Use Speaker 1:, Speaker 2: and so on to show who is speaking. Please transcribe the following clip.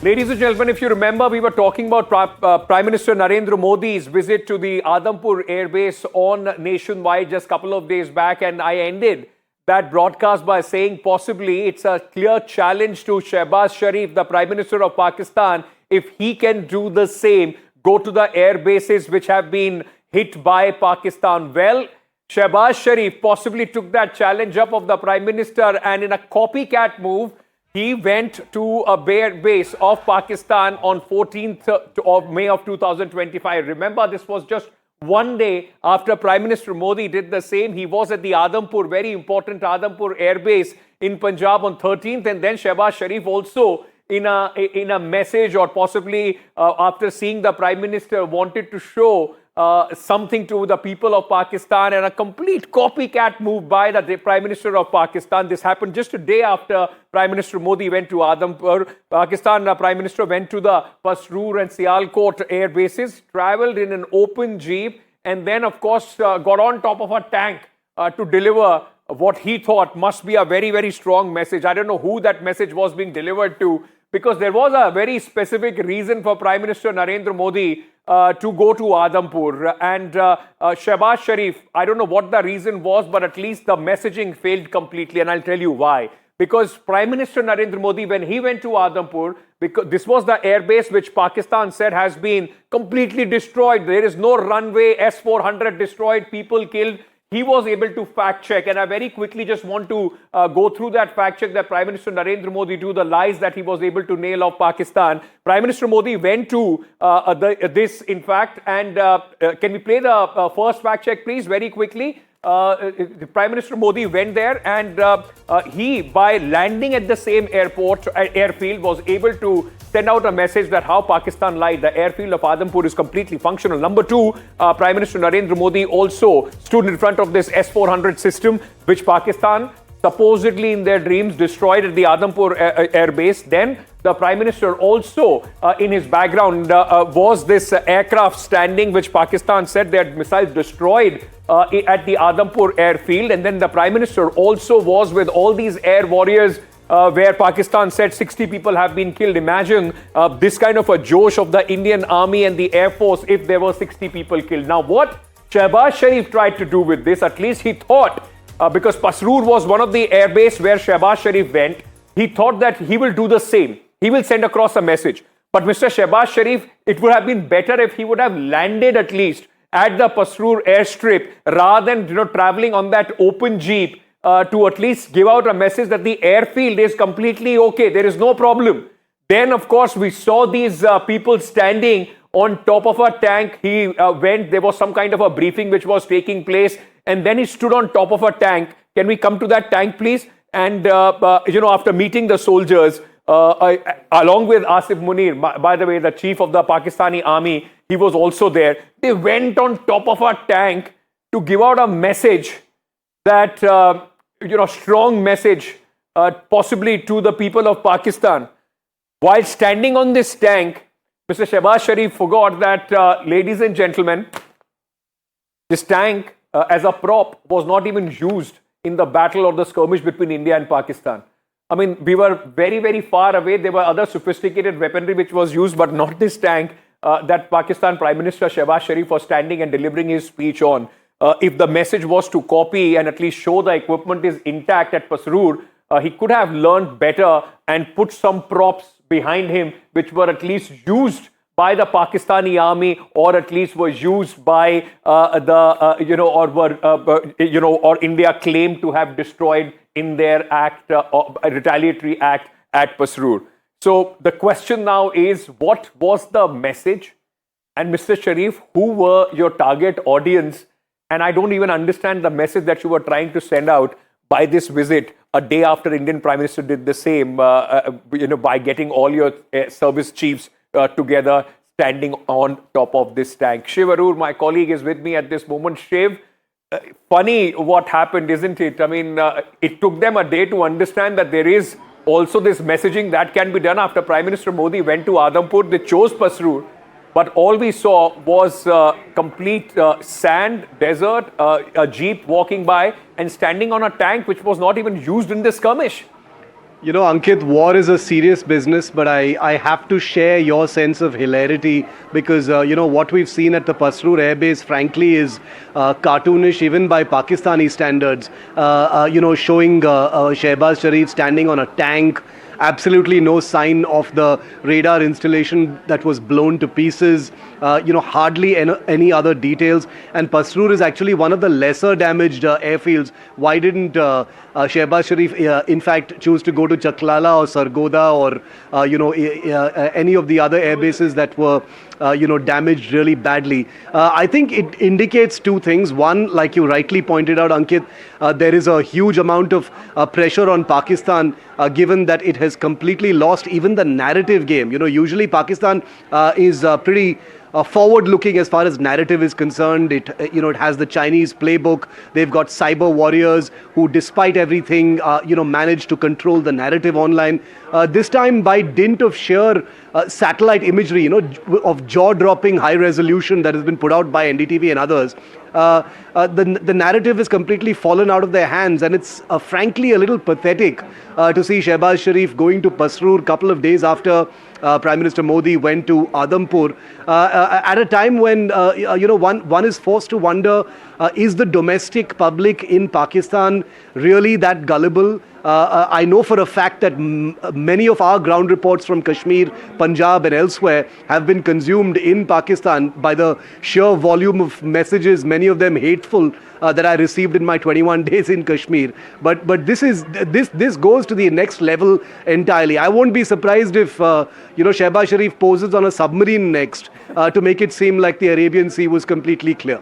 Speaker 1: Ladies and gentlemen, if you remember, we were talking about Prime Minister Narendra Modi's visit to the Adampur Air Base on Nationwide just a couple of days back, and I ended that broadcast by saying possibly it's a clear challenge to Shehbaz Sharif, the Prime Minister of Pakistan, if he can do the same, go to the air bases which have been hit by Pakistan. Well, Shehbaz Sharif possibly took that challenge up of the Prime Minister, and in a copycat move, he went to a base of Pakistan on 14th of May of 2025. Remember, this was just one day after Prime Minister Modi did the same. He was at the Adampur, very important Adampur Air Base in Punjab on 13th. And then Shehbaz Sharif also in a message, or possibly after seeing the Prime Minister, wanted to show something to the people of Pakistan, and a complete copycat move by the Prime Minister of Pakistan. This happened just a day after Prime Minister Modi went to Adampur. Pakistan Prime Minister went to the Pasroor and Sialkot air bases, travelled in an open jeep, and then of course got on top of a tank to deliver what he thought must be a very, very strong message. I don't know who that message was being delivered to, because there was a very specific reason for Prime Minister Narendra Modi to go to Adampur. And Shehbaz Sharif, I don't know what the reason was, but at least the messaging failed completely. And I'll tell you why. Because Prime Minister Narendra Modi, when he went to Adampur, because this was the airbase which Pakistan said has been completely destroyed. There is no runway, S-400 destroyed, people killed. He was able to fact check, and I very quickly just want to go through that fact check that Prime Minister Narendra Modi do, the lies that he was able to nail of Pakistan. Prime Minister Modi went to this, in fact, and can we play the first fact check, please, very quickly? Prime Minister Modi went there, and he, by landing at the same airfield, was able to send out a message that how Pakistan lied. The airfield of Adampur is completely functional. Number two, Prime Minister Narendra Modi also stood in front of this S-400 system, which Pakistan supposedly in their dreams destroyed at the Adampur air base. Then the Prime Minister also, in his background, was this aircraft standing, which Pakistan said they had missiles destroyed at the Adampur airfield. And then the Prime Minister also was with all these air warriors where Pakistan said 60 people have been killed. Imagine this kind of a josh of the Indian Army and the Air Force if there were 60 people killed. Now, what Shehbaz Sharif tried to do with this, at least he thought, because Pasroor was one of the air base where Shehbaz Sharif went, he thought that he will do the same. He will send across a message. But Mr. Shehbaz Sharif, it would have been better if he would have landed at least at the Pasroor airstrip rather than traveling on that open jeep to at least give out a message that the airfield is completely okay. There is no problem. Then, of course, we saw these people standing on top of a tank. He went, there was some kind of a briefing which was taking place, and then he stood on top of a tank. Can we come to that tank, please? And, after meeting the soldiers, along with Asif Munir, by the way, the chief of the Pakistani army, he was also there. They went on top of a tank to give out a message that, strong message, possibly to the people of Pakistan. While standing on this tank, Mr. Shehbaz Sharif forgot that, ladies and gentlemen, this tank as a prop was not even used in the battle or the skirmish between India and Pakistan. I mean, we were very, very far away. There were other sophisticated weaponry which was used, but not this tank that Pakistan Prime Minister Shehbaz Sharif was standing and delivering his speech on. If the message was to copy and at least show the equipment is intact at Pasroor, he could have learned better and put some props behind him which were at least used by the Pakistani army, or at least were used by or India claimed to have destroyed in their act, retaliatory act at Pasroor. So the question now is, what was the message? And Mr. Sharif, who were your target audience? And I don't even understand the message that you were trying to send out by this visit a day after Indian Prime Minister did the same, by getting all your service chiefs together, standing on top of this tank. Shiv Arur, my colleague, is with me at this moment. Shiv, funny what happened, isn't it? I mean, it took them a day to understand that there is also this messaging that can be done. After Prime Minister Modi went to Adampur, they chose Pasroor. But all we saw was complete sand, desert, a jeep walking by and standing on a tank which was not even used in the skirmish.
Speaker 2: You know, Ankit, war is a serious business, but I have to share your sense of hilarity because, what we've seen at the Pasrur Air Base, frankly, is cartoonish even by Pakistani standards. Showing Shehbaz Sharif standing on a tank, absolutely no sign of the radar installation that was blown to pieces, hardly any other details. And Pasrur is actually one of the lesser damaged airfields. Why didn't Shehbaz Sharif, in fact, choose to go to Chaklala or Sargoda or, any of the other air bases that were, damaged really badly? I think it indicates two things. One, like you rightly pointed out, Ankit, there is a huge amount of pressure on Pakistan, given that it has completely lost even the narrative game. Usually Pakistan is pretty forward-looking as far as narrative is concerned. It has the Chinese playbook. They've got cyber warriors who, despite everything, manage to control the narrative online. This time, by dint of sheer satellite imagery, of jaw-dropping high resolution that has been put out by NDTV and others, the narrative has completely fallen out of their hands, and it's frankly a little pathetic to see Shehbaz Sharif going to Pasrur a couple of days after Prime Minister Modi went to Adampur at a time when one is forced to wonder, is the domestic public in Pakistan really that gullible? I know for a fact that many of our ground reports from Kashmir, Punjab and elsewhere have been consumed in Pakistan by the sheer volume of messages, many of them hateful, that I received in my 21 days in Kashmir. But this goes to the next level entirely. I won't be surprised if Shehbaz Sharif poses on a submarine next to make it seem like the Arabian Sea was completely clear.